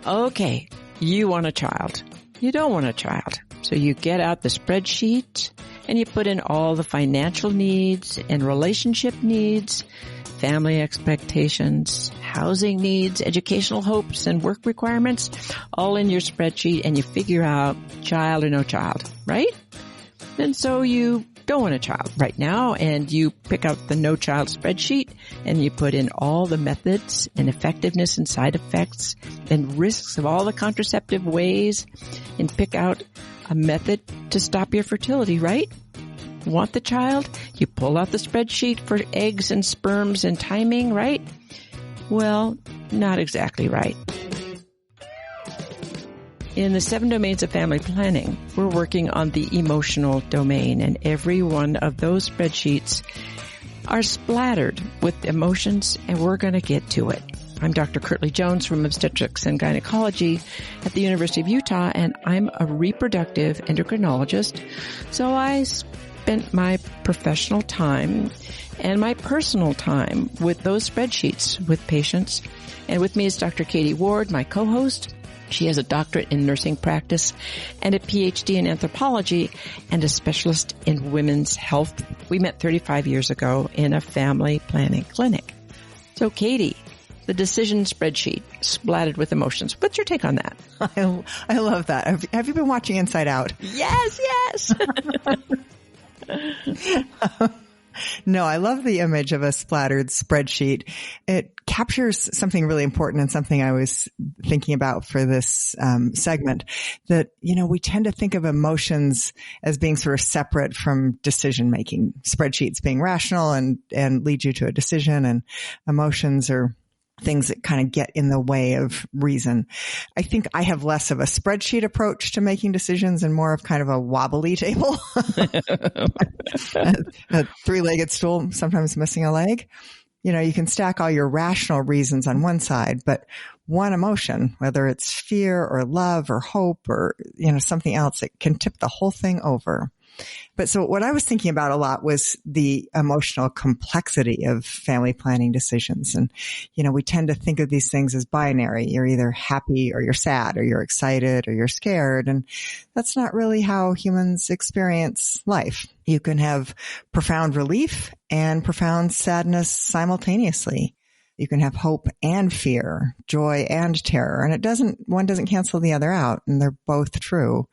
Okay, you want a child. You don't want a child. So you get out the spreadsheet and you put in all the financial needs and relationship needs, family expectations, housing needs, educational hopes, and work requirements, all in your spreadsheet, and you figure out child or no child, right? And so you don't want a child right now, and you pick out the no child spreadsheet, and you put in all the methods and effectiveness and side effects and risks of all the contraceptive ways, and pick out a method to stop your fertility, right? Want the child? You pull out the spreadsheet for eggs and sperms and timing, right? Well, not exactly right. In the 7 domains of family planning, we're working on the emotional domain, and every one of those spreadsheets are splattered with emotions, and we're going to get to it. I'm Dr. Kirtley Jones from Obstetrics and Gynecology at the University of Utah, and I'm a reproductive endocrinologist, so I spent my professional time and my personal time with those spreadsheets with patients. And with me is Dr. Katie Ward, my co-host. She has a doctorate in nursing practice and a PhD in anthropology and a specialist in women's health. We met 35 years ago in a family planning clinic. So Katie, the decision spreadsheet splattered with emotions. What's your take on that? I love that. Have you been watching Inside Out? Yes. No, I love the image of a splattered spreadsheet. It captures something really important and something I was thinking about for this segment, that, we tend to think of emotions as being sort of separate from decision making. Spreadsheets being rational and lead you to a decision, and emotions are things that kind of get in the way of reason. I think I have less of a spreadsheet approach to making decisions and more of kind of a wobbly table. A three-legged stool, sometimes missing a leg. You can stack all your rational reasons on one side, but one emotion, whether it's fear or love or hope or, something else, it can tip the whole thing over. But so what I was thinking about a lot was the emotional complexity of family planning decisions. And, we tend to think of these things as binary. You're either happy or you're sad, or you're excited or you're scared. And that's not really how humans experience life. You can have profound relief and profound sadness simultaneously. You can have hope and fear, joy and terror, and one doesn't cancel the other out, and they're both true.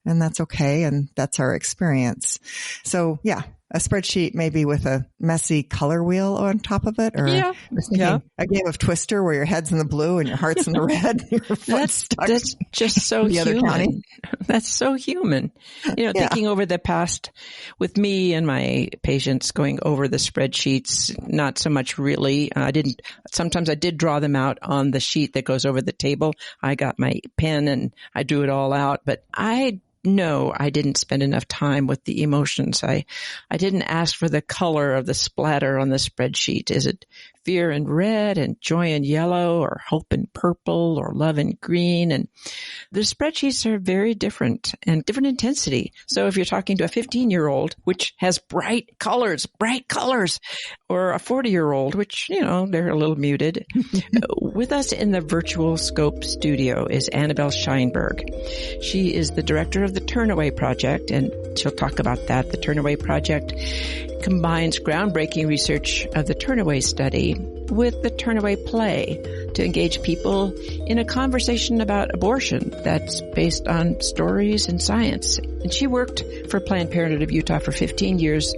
And that's okay, and that's our experience. So yeah, a spreadsheet maybe with a messy color wheel on top of it, or a game of Twister where your head's in the blue and your heart's in the red. And your foot's stuck. That's just so human. That's so human. Thinking over the past with me and my patients, going over the spreadsheets, not so much really. Sometimes I did draw them out on the sheet that goes over the table. I got my pen and I drew it all out, but No, I didn't spend enough time with the emotions. I didn't ask for the color of the splatter on the spreadsheet. Is it fear in red and joy in yellow, or hope in purple, or love in green? And the spreadsheets are very different and different intensity. So if you're talking to a 15-year-old, which has bright colors, or a 40-year-old, which, they're a little muted. With us in the virtual scope studio is Annabelle Scheinberg. She is the director of the Turnaway Project, and she'll talk about that. The Turnaway Project combines groundbreaking research of the Turnaway study with the Turnaway play to engage people in a conversation about abortion that's based on stories and science. And she worked for Planned Parenthood of Utah for 15 years,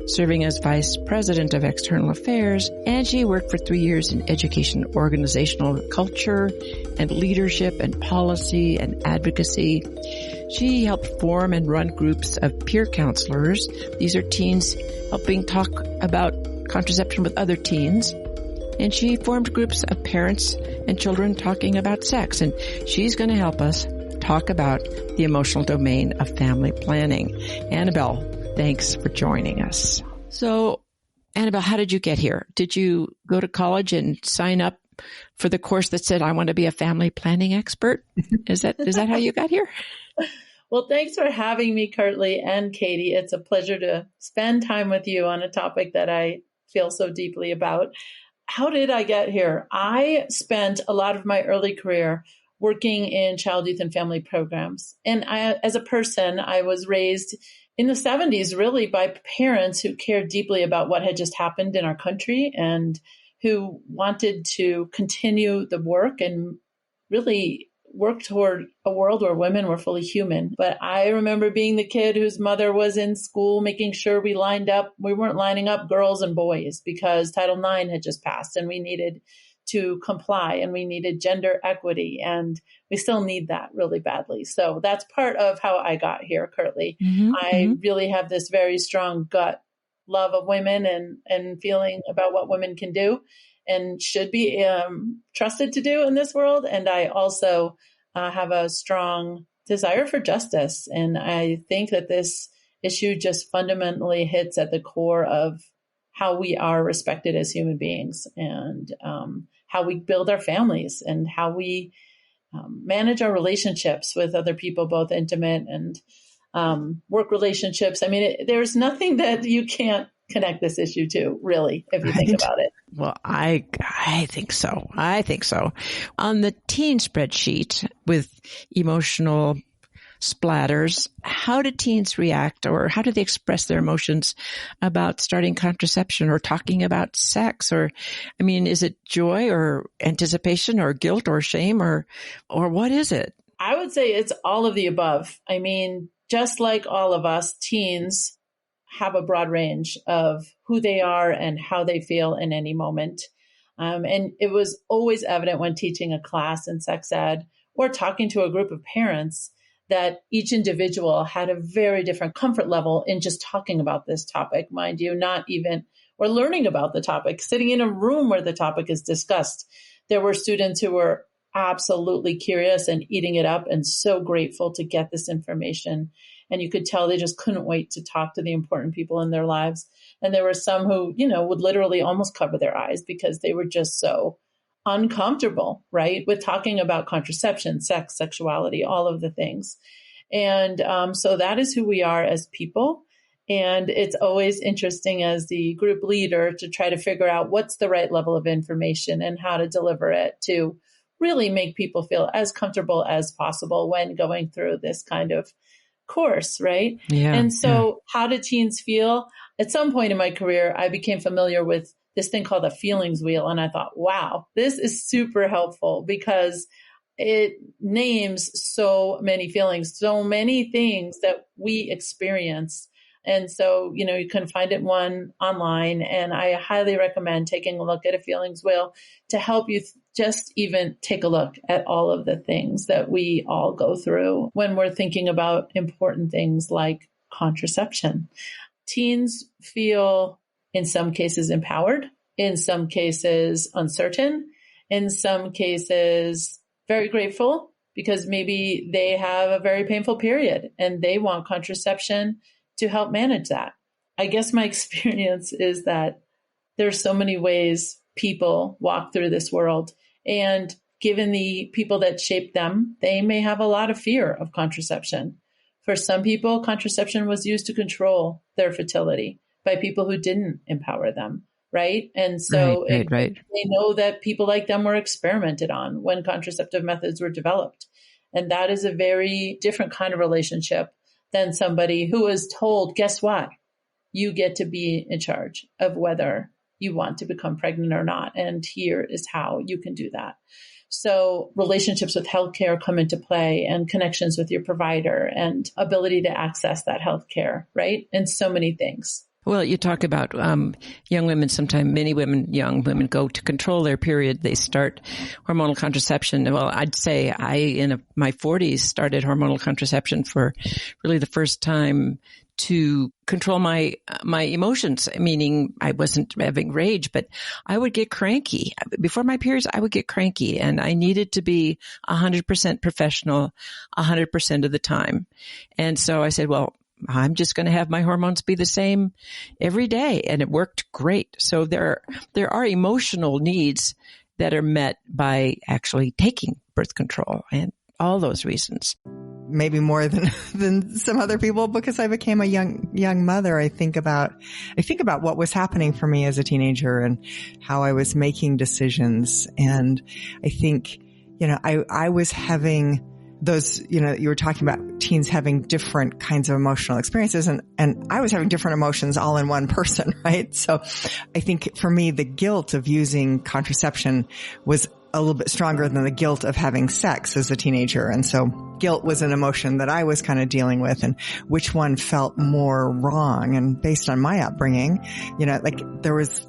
serving as vice president of external affairs, and she worked for 3 years in education, organizational culture, and leadership and policy and advocacy. She helped form and run groups of peer counselors. These are teens helping talk about contraception with other teens. And she formed groups of parents and children talking about sex. And she's going to help us talk about the emotional domain of family planning. Annabelle, thanks for joining us. So, Annabelle, how did you get here? Did you go to college and sign up for the course that said, I want to be a family planning expert? Is that how you got here? Well, thanks for having me, Kirtley and Katie. It's a pleasure to spend time with you on a topic that I feel so deeply about. How did I get here? I spent a lot of my early career working in child, youth, and family programs. And as a person, I was raised in the 70s, really by parents who cared deeply about what had just happened in our country and who wanted to continue the work and really work toward a world where women were fully human. But I remember being the kid whose mother was in school making sure we weren't lining up girls and boys because Title IX had just passed and we needed to comply and we needed gender equity. And we still need that really badly. So that's part of how I got here, Kirtley. I really have this very strong gut love of women and feeling about what women can do and should be trusted to do in this world. And I also have a strong desire for justice. And I think that this issue just fundamentally hits at the core of how we are respected as human beings and how we build our families and how we manage our relationships with other people, both intimate and work relationships. I mean, there's nothing that you can't connect this issue to, really, if you think about it. Well, I think so. I think so. On the teen spreadsheet with emotional splatters, how do teens react or how do they express their emotions about starting contraception or talking about sex? Or, I mean, is it joy or anticipation or guilt or shame or what is it? I would say it's all of the above. I mean, just like all of us, teens have a broad range of who they are and how they feel in any moment. And it was always evident when teaching a class in sex ed or talking to a group of parents that each individual had a very different comfort level in just talking about this topic, mind you, or learning about the topic, sitting in a room where the topic is discussed. There were students who were absolutely curious and eating it up and so grateful to get this information. And you could tell they just couldn't wait to talk to the important people in their lives. And there were some who, would literally almost cover their eyes because they were just so uncomfortable, right, with talking about contraception, sex, sexuality, all of the things. And so that is who we are as people. And it's always interesting as the group leader to try to figure out what's the right level of information and how to deliver it to really make people feel as comfortable as possible when going through this kind of course, right? Yeah. And so how do teens feel? At some point in my career, I became familiar with this thing called the feelings wheel. And I thought, wow, this is super helpful because it names so many feelings, so many things that we experience. And so, you can find it one online. And I highly recommend taking a look at a feelings wheel to help you just even take a look at all of the things that we all go through when we're thinking about important things like contraception. Teens feel in some cases empowered, in some cases uncertain, in some cases very grateful because maybe they have a very painful period and they want contraception to help manage that. I guess my experience is that there's so many ways people walk through this world. And given the people that shape them, they may have a lot of fear of contraception. For some people, contraception was used to control their fertility by people who didn't empower them, right? And so right. They know that people like them were experimented on when contraceptive methods were developed. And that is a very different kind of relationship than somebody who is told, guess what? You get to be in charge of whether you want to become pregnant or not. And here is how you can do that. So relationships with healthcare come into play and connections with your provider and ability to access that healthcare, right? And so many things. Well, you talk about young women. Sometimes young women go to control their period. They start hormonal contraception. Well, I'd say I, in my 40s, started hormonal contraception for really the first time to control my emotions, meaning I wasn't having rage, but I would get cranky. Before my periods, I would get cranky, and I needed to be 100% professional 100% of the time. And so I said, well, I'm just going to have my hormones be the same every day. And it worked great. So there are emotional needs that are met by actually taking birth control and all those reasons. Maybe more than some other people because I became a young mother. I think about what was happening for me as a teenager and how I was making decisions. And I think I was having those, you were talking about teens having different kinds of emotional experiences, and I was having different emotions all in one person, right? So I think for me, the guilt of using contraception was a little bit stronger than the guilt of having sex as a teenager. And so guilt was an emotion that I was kind of dealing with, and which one felt more wrong. And based on my upbringing, there was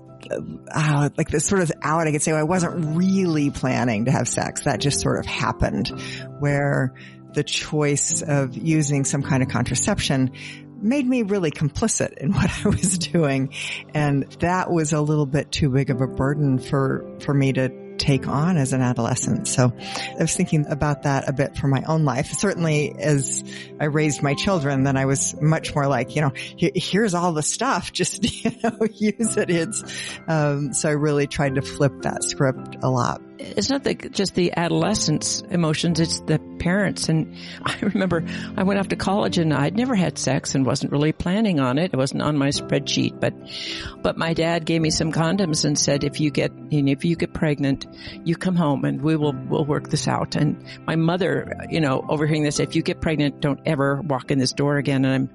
like this sort of out, I could say, well, I wasn't really planning to have sex. That just sort of happened, where the choice of using some kind of contraception made me really complicit in what I was doing. And that was a little bit too big of a burden for me to take on as an adolescent. So I was thinking about that a bit for my own life. Certainly as I raised my children, then I was much more like, here's all the stuff, just, use it. So I really tried to flip that script a lot. It's not just the adolescents' emotions, it's the parents. And I remember I went off to college and I'd never had sex and wasn't really planning on it. It wasn't on my spreadsheet, but my dad gave me some condoms and said, if you get pregnant, you come home and we'll work this out. And my mother, overhearing this, if you get pregnant, don't ever walk in this door again. And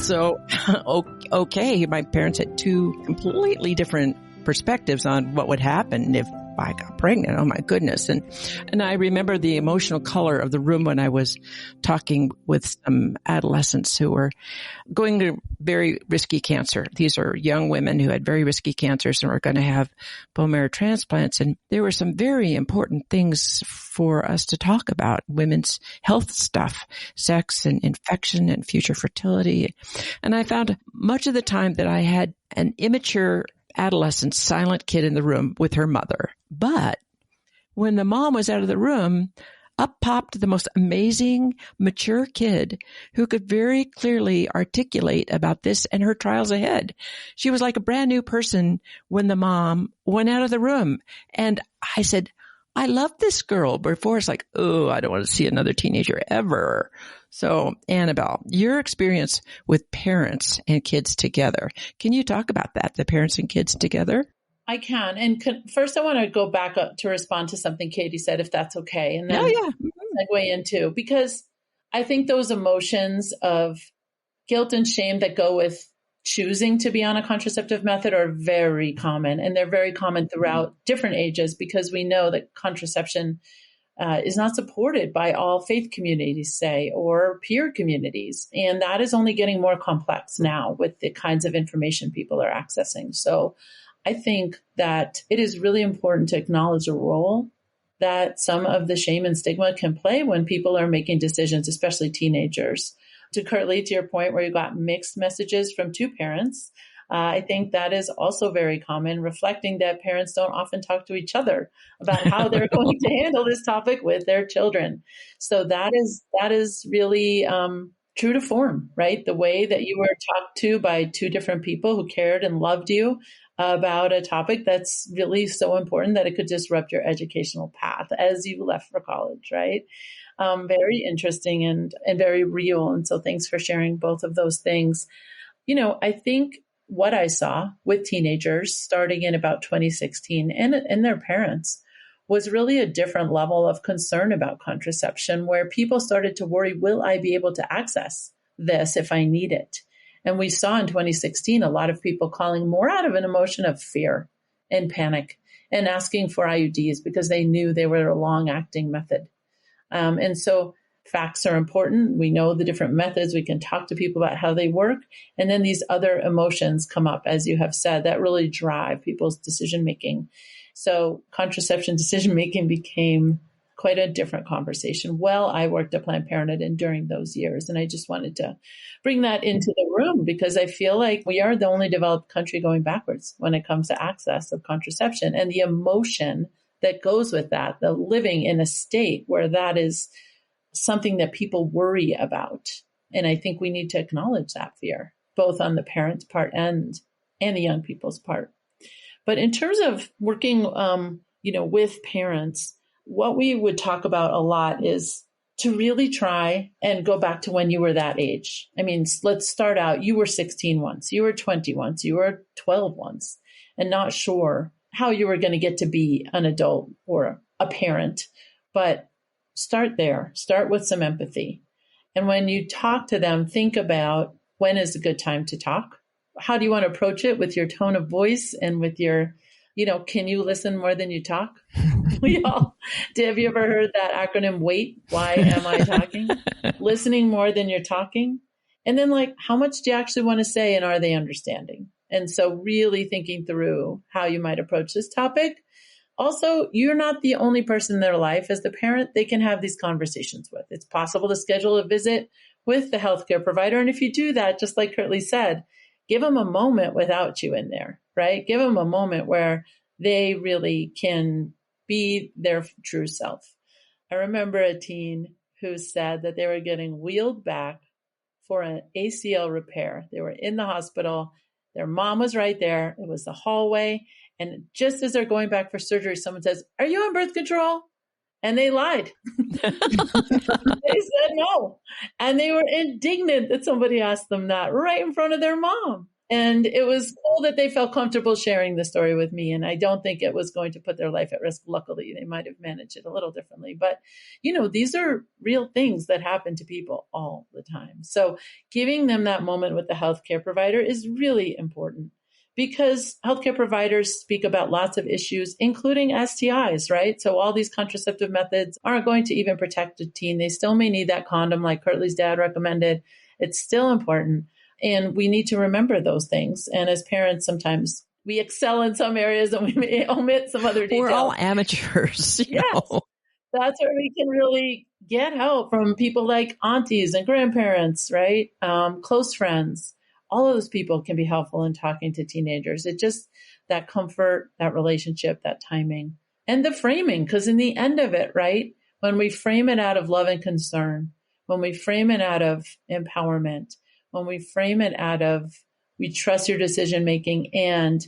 so, okay. My parents had two completely different perspectives on what would happen if I got pregnant. Oh my goodness. And I remember the emotional color of the room when I was talking with some adolescents who were going to very risky cancer. These are young women who had very risky cancers and were going to have bone marrow transplants. And there were some very important things for us to talk about: women's health stuff, sex and infection and future fertility. And I found much of the time that I had an immature adolescent, silent kid in the room with her mother. But when the mom was out of the room, up popped the most amazing, mature kid who could very clearly articulate about this and her trials ahead. She was like a brand new person when the mom went out of the room. And I said, I love this girl. Before it's like, oh, I don't want to see another teenager ever. So, Annabelle, your experience with parents and kids together, can you talk about that, the parents and kids together? I can. And first, I want to go back up to respond to something Katie said, if that's okay. And then segue into, because I think those emotions of guilt and shame that go with choosing to be on a contraceptive method are very common. And they're very common throughout different ages, because we know that contraception is not supported by all faith communities, say, or peer communities. And that is only getting more complex now with the kinds of information people are accessing. So I think that it is really important to acknowledge a role that some of the shame and stigma can play when people are making decisions, especially teenagers. To Curtly, to your point where you got mixed messages from two parents, I think that is also very common, reflecting that parents don't often talk to each other about how they're going to handle this topic with their children. So that is really true to form, right? The way that you were talked to by two different people who cared and loved you about a topic that's really so important that it could disrupt your educational path as you left for college, right? Very interesting and very real. And so thanks for sharing both of those things. I think what I saw with teenagers starting in about 2016 and their parents was really a different level of concern about contraception, where people started to worry, will I be able to access this if I need it? And we saw in 2016 a lot of people calling more out of an emotion of fear and panic and asking for IUDs because they knew they were a long-acting method. And so facts are important. We know the different methods. We can talk to people about how they work. And then these other emotions come up, as you have said, that really drive people's decision-making. So contraception decision-making became quite a different conversation. Well, I worked at Planned Parenthood during those years, and I just wanted to bring that into the room because I feel like we are the only developed country going backwards when it comes to access of contraception and the emotion that goes with that, the living in a state where that is something that people worry about. And I think we need to acknowledge that fear, both on the parents' part and the young people's part. But in terms of working, with parents, what we would talk about a lot is to really try and go back to when you were that age. I mean, let's start out. You were 16 once, you were 20 once, you were 12 once, and not sure how you were going to get to be an adult or a parent. But start there. Start with some empathy. And when you talk to them, think about when is a good time to talk. How do you want to approach it with your tone of voice and with your, can you listen more than you talk? Have you ever heard that acronym, WAIT? Why am I talking? Listening more than you're talking. And then how much do you actually want to say and are they understanding? And so really thinking through how you might approach this topic. Also, you're not the only person in their life. As the parent, they can have these conversations with. It's possible to schedule a visit with the healthcare provider. And if you do that, just like Curtly said, give them a moment without you in there, right? Give them a moment where they really can be their true self. I remember a teen who said that they were getting wheeled back for an ACL repair. They were in the hospital. Their mom was right there. It was the hallway. And just as they're going back for surgery, someone says, "Are you on birth control?" And they lied. They said no. And they were indignant that somebody asked them that right in front of their mom. And it was cool that they felt comfortable sharing the story with me. And I don't think it was going to put their life at risk. Luckily, they might have managed it a little differently. But, these are real things that happen to people all the time. So giving them that moment with the healthcare provider is really important because healthcare providers speak about lots of issues, including STIs, right? So all these contraceptive methods aren't going to even protect a teen. They still may need that condom like Curtly's dad recommended. It's still important. And we need to remember those things. And as parents, sometimes we excel in some areas and we may omit some other details. We're all amateurs. Yes. That's where we can really get help from people like aunties and grandparents, right? Close friends. All of those people can be helpful in talking to teenagers. It just that comfort, that relationship, that timing, and the framing. Because in the end of it, right, when we frame it out of love and concern, when we frame it out of empowerment, when we frame it out of we trust your decision making and,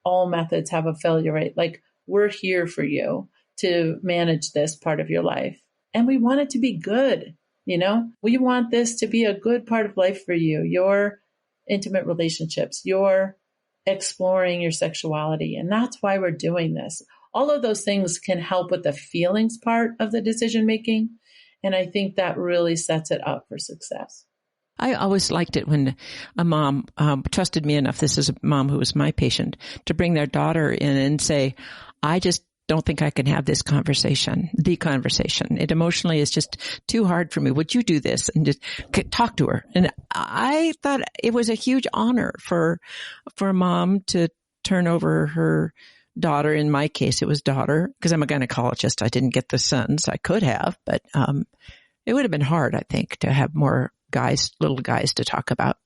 all methods have a failure rate. Like we're here for you to manage this part of your life. And we want it to be good. We want this to be a good part of life for you, your intimate relationships, your exploring your sexuality. And that's why we're doing this. All of those things can help with the feelings part of the decision making. And I think that really sets it up for success. I always liked it when a mom trusted me enough, this is a mom who was my patient, to bring their daughter in and say, "I just don't think I can have this conversation, the conversation. It emotionally is just too hard for me. Would you do this?" And just talk to her. And I thought it was a huge honor for a mom to turn over her daughter. In my case, it was daughter, because I'm a gynecologist. I didn't get the sons. I could have, but it would have been hard, I think, to have more little guys to talk about.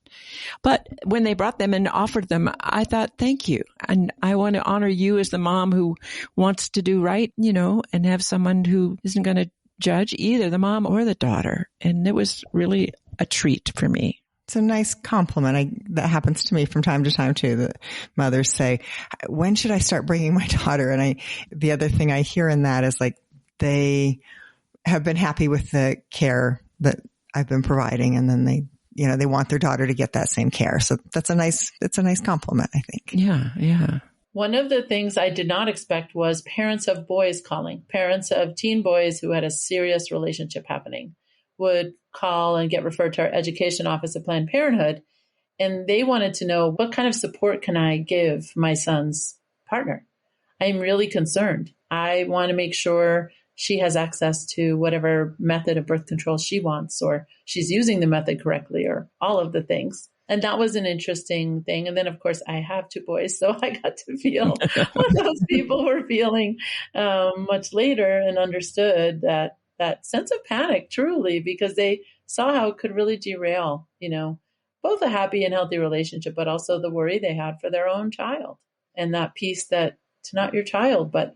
But when they brought them and offered them, I thought, thank you. And I want to honor you as the mom who wants to do right, and have someone who isn't going to judge either the mom or the daughter. And it was really a treat for me. It's a nice compliment. That happens to me from time to time too. The mothers say, "When should I start bringing my daughter?" And the other thing I hear in that is they have been happy with the care that I've been providing, and then they want their daughter to get that same care. So it's a nice compliment, I think. Yeah. One of the things I did not expect was parents of boys calling. Parents of teen boys who had a serious relationship happening would call and get referred to our education office at Planned Parenthood. And they wanted to know, what kind of support can I give my son's partner? I'm really concerned. I want to make sure she has access to whatever method of birth control she wants, or she's using the method correctly, or all of the things. And that was an interesting thing. And then, of course, I have two boys, so I got to feel what those people were feeling much later, and understood that sense of panic, truly, because they saw how it could really derail, both a happy and healthy relationship, but also the worry they had for their own child, and that piece that it's not your child, but,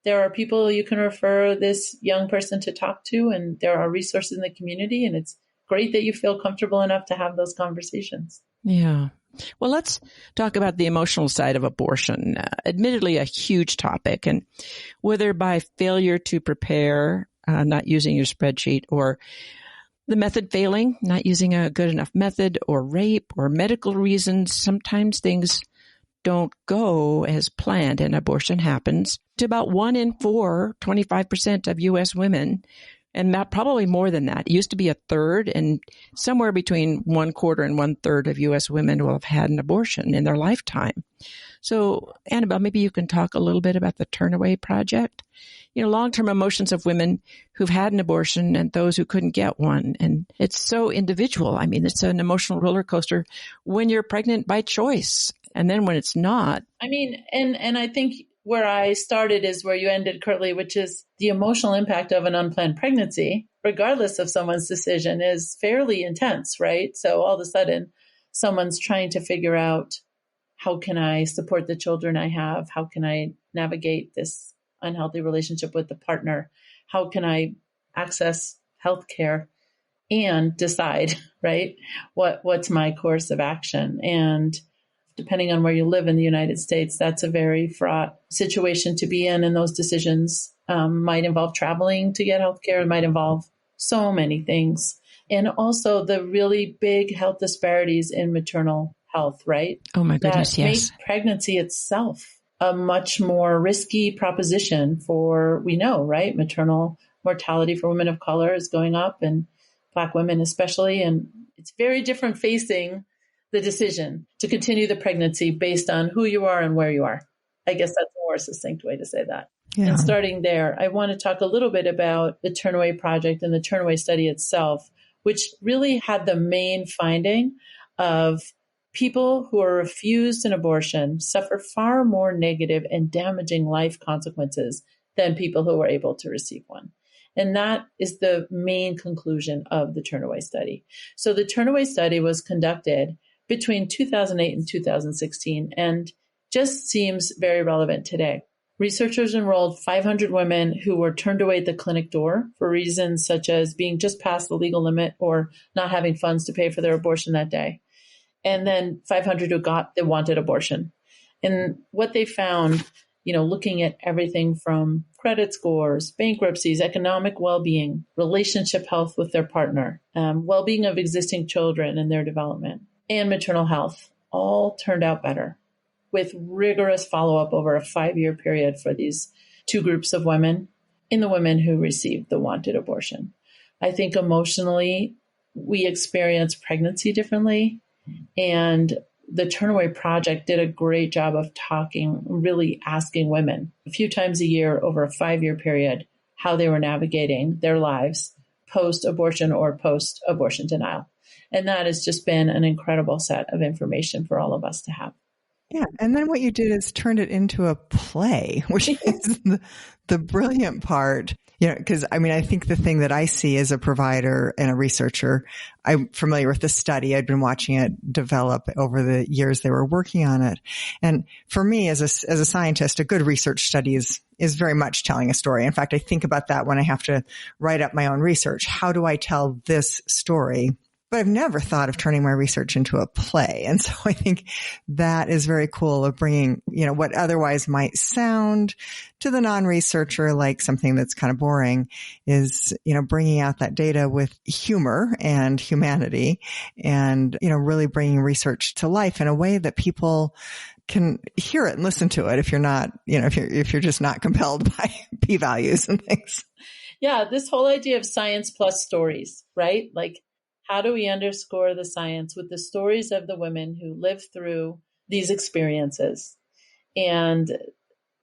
there are people you can refer this young person to talk to, and there are resources in the community, and it's great that you feel comfortable enough to have those conversations. Yeah. Well, let's talk about the emotional side of abortion. Admittedly, a huge topic, and whether by failure to prepare, not using your spreadsheet, or the method failing, not using a good enough method, or rape, or medical reasons, sometimes things don't go as planned and abortion happens to about 1 in 4, 25% of U.S. women, and probably more than that. It used to be a third, and somewhere between 1/4 and 1/3 of U.S. women will have had an abortion in their lifetime. So, Annabelle, maybe you can talk a little bit about the Turnaway Project. Long-term emotions of women who've had an abortion and those who couldn't get one. And it's so individual. I mean, it's an emotional roller coaster when you're pregnant by choice. And then when it's not. I mean, and I think where I started is where you ended, Curtly, which is the emotional impact of an unplanned pregnancy, regardless of someone's decision, is fairly intense, right? So all of a sudden, someone's trying to figure out, how can I support the children I have? How can I navigate this unhealthy relationship with the partner? How can I access healthcare and decide, right? What's my course of action? And depending on where you live in the United States, that's a very fraught situation to be in. And those decisions might involve traveling to get healthcare. It might involve so many things. And also the really big health disparities in maternal health, right? Oh my goodness, yes. Make pregnancy itself a much more risky proposition for, we know, right? Maternal mortality for women of color is going up, and Black women especially. And it's very different facing the decision to continue the pregnancy based on who you are and where you are. I guess that's a more succinct way to say that. Yeah. And starting there, I want to talk a little bit about the Turnaway Project and the Turnaway study itself, which really had the main finding of people who are refused an abortion suffer far more negative and damaging life consequences than people who were able to receive one. And that is the main conclusion of the Turnaway study. So the Turnaway study was conducted between 2008 and 2016 and just seems very relevant today. Researchers enrolled 500 women who were turned away at the clinic door for reasons such as being just past the legal limit or not having funds to pay for their abortion that day. And then 500 who got the wanted abortion. And what they found, looking at everything from credit scores, bankruptcies, economic well-being, relationship health with their partner, well-being of existing children and their development, and maternal health, all turned out better with rigorous follow-up over a 5-year period for these two groups of women in the women who received the wanted abortion. I think emotionally, we experience pregnancy differently. And the Turnaway Project did a great job of really asking women a few times a year over a 5-year period, how they were navigating their lives post-abortion or post-abortion denial. And that has just been an incredible set of information for all of us to have. Yeah. And then what you did is turned it into a play, which is the brilliant part. Because I think the thing that I see as a provider and a researcher, I'm familiar with the study. I'd been watching it develop over the years they were working on it. And for me, as a scientist, a good research study is very much telling a story. In fact, I think about that when I have to write up my own research. How do I tell this story? But I've never thought of turning my research into a play. And so I think that is very cool of bringing, what otherwise might sound to the non-researcher like something that's kind of boring is, bringing out that data with humor and humanity and, really bringing research to life in a way that people can hear it and listen to it if you're not, if you're just not compelled by p-values and things. Yeah. This whole idea of science plus stories, right? Like, how do we underscore the science with the stories of the women who lived through these experiences? And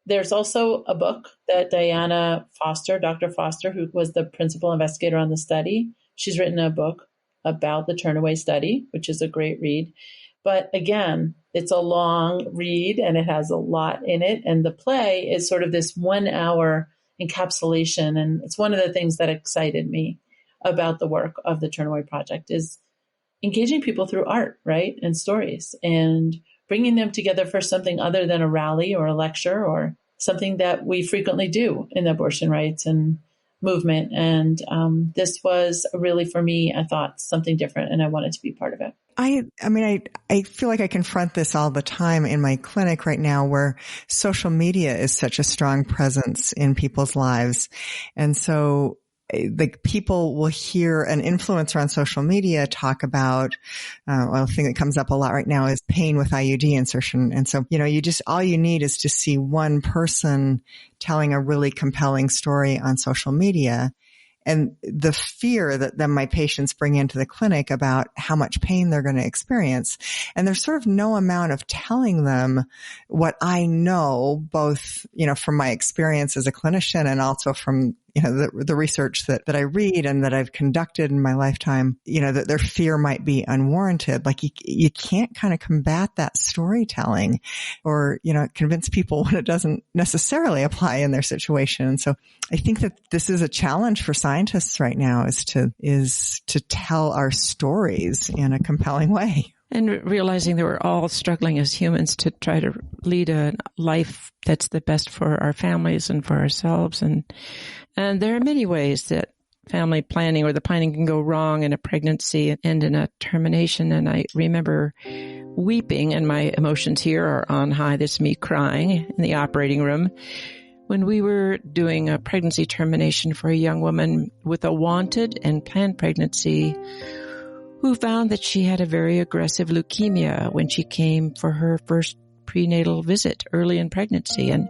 there's also a book that Diana Foster, Dr. Foster, who was the principal investigator on the study, she's written a book about the Turnaway study, which is a great read. But again, it's a long read and it has a lot in it. And the play is sort of this 1-hour encapsulation. And it's one of the things that excited me about the work of the Turnaway Project is engaging people through art, right? And stories and bringing them together for something other than a rally or a lecture or something that we frequently do in the abortion rights and movement. And this was really, for me, I thought something different and I wanted to be part of it. I feel like I confront this all the time in my clinic right now where social media is such a strong presence in people's lives. And so like people will hear an influencer on social media talk about, well, the thing that comes up a lot right now is pain with IUD insertion. And so, all you need is to see one person telling a really compelling story on social media. And the fear that then my patients bring into the clinic about how much pain they're going to experience. And there's sort of no amount of telling them what I know, both, from my experience as a clinician and also from, the research that I read and that I've conducted in my lifetime, that their fear might be unwarranted. Like you can't kind of combat that storytelling or, convince people when it doesn't necessarily apply in their situation. And so I think that this is a challenge for scientists right now is to tell our stories in a compelling way. And realizing that we're all struggling as humans to try to lead a life that's the best for our families and for ourselves. And there are many ways that family planning or the planning can go wrong in a pregnancy and in a termination. And I remember weeping, and my emotions here are on high. That's me crying in the operating room when we were doing a pregnancy termination for a young woman with a wanted and planned pregnancy who found that she had a very aggressive leukemia when she came for her first prenatal visit early in pregnancy. And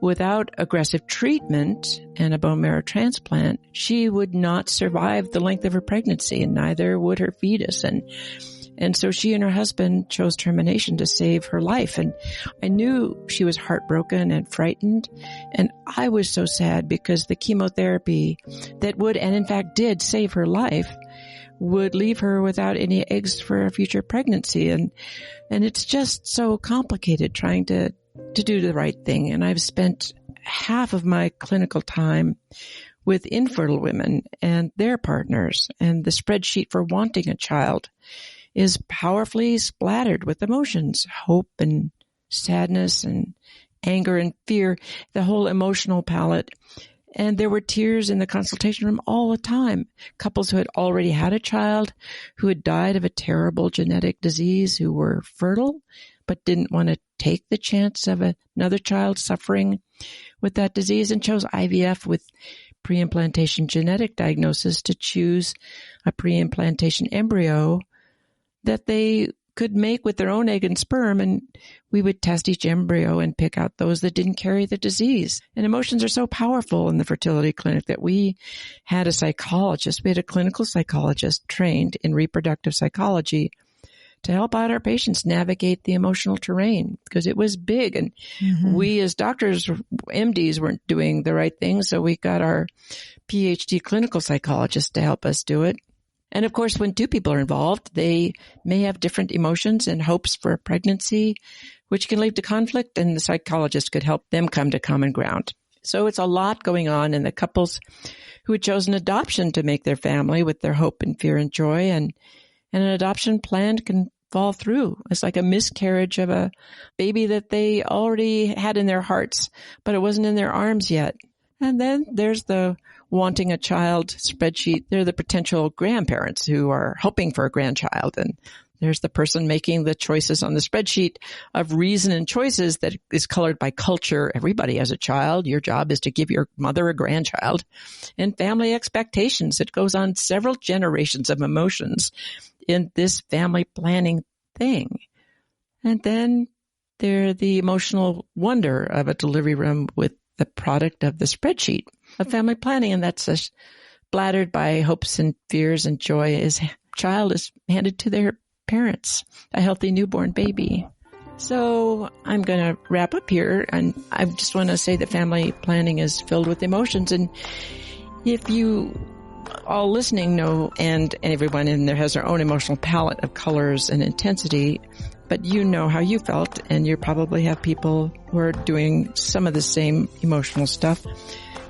without aggressive treatment and a bone marrow transplant, she would not survive the length of her pregnancy, and neither would her fetus. And so she and her husband chose termination to save her life. And I knew she was heartbroken and frightened. And I was so sad because the chemotherapy that would, and in fact did, save her life would leave her without any eggs for a future pregnancy. And it's just so complicated trying to do the right thing. And I've spent half of my clinical time with infertile women and their partners. And the spreadsheet for wanting a child is powerfully splattered with emotions, hope and sadness and anger and fear, the whole emotional palette. And there were tears in the consultation room all the time. Couples who had already had a child, who had died of a terrible genetic disease, who were fertile, but didn't want to take the chance of another child suffering with that disease and chose IVF with pre-implantation genetic diagnosis to choose a pre-implantation embryo that they could make with their own egg and sperm, and we would test each embryo and pick out those that didn't carry the disease. And emotions are so powerful in the fertility clinic that we had a psychologist, we had a clinical psychologist trained in reproductive psychology to help out our patients navigate the emotional terrain because it was big. And we as doctors, MDs, weren't doing the right thing, so we got our PhD clinical psychologist to help us do it. And of course, when two people are involved, they may have different emotions and hopes for a pregnancy, which can lead to conflict, and the psychologist could help them come to common ground. So it's a lot going on in the couples who had chosen adoption to make their family with their hope and fear and joy, and an adoption plan can fall through. It's like a miscarriage of a baby that they already had in their hearts, but it wasn't in their arms yet. And then there's the wanting a child spreadsheet. They're the potential grandparents who are hoping for a grandchild. And there's the person making the choices on the spreadsheet of reason and choices that is colored by culture. Everybody has a child. Your job is to give your mother a grandchild. And family expectations. It goes on several generations of emotions in this family planning thing. And then there's the emotional wonder of a delivery room with the product of the spreadsheet of family planning. And that's splattered by hopes and fears and joy as child is handed to their parents, a healthy newborn baby. So I'm going to wrap up here. And I just want to say that family planning is filled with emotions. And if you all listening know, and everyone in there has their own emotional palette of colors and intensity, but you know how you felt, and you probably have people who are doing some of the same emotional stuff.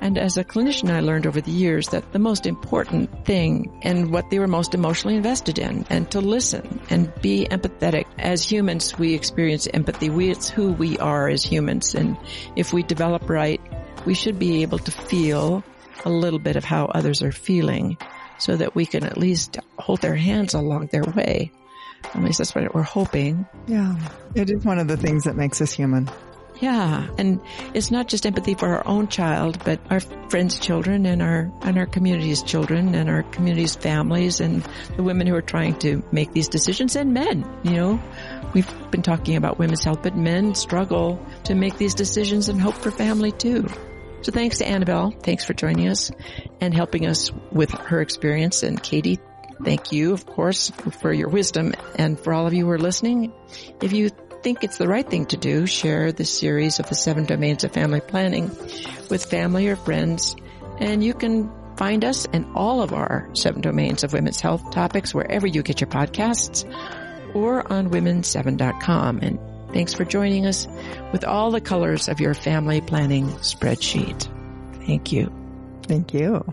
And as a clinician, I learned over the years that the most important thing and what they were most emotionally invested in, and to listen and be empathetic. As humans, we experience empathy. It's who we are as humans. And if we develop right, we should be able to feel a little bit of how others are feeling so that we can at least hold their hands along their way. At least that's what we're hoping. Yeah, it is one of the things that makes us human. Yeah. And it's not just empathy for our own child, but our friends' children and our community's children and our community's families and the women who are trying to make these decisions, and men. We've been talking about women's health, but men struggle to make these decisions and hope for family too. So thanks to Annabelle. Thanks for joining us and helping us with her experience. And Katie, thank you, of course, for your wisdom. And for all of you who are listening, if you think it's the right thing to do, share this series of the 7 domains of family planning with family or friends. And you can find us and all of our 7 domains of women's health topics wherever you get your podcasts or on women7.com. And thanks for joining us with all the colors of your family planning spreadsheet. Thank you. Thank you.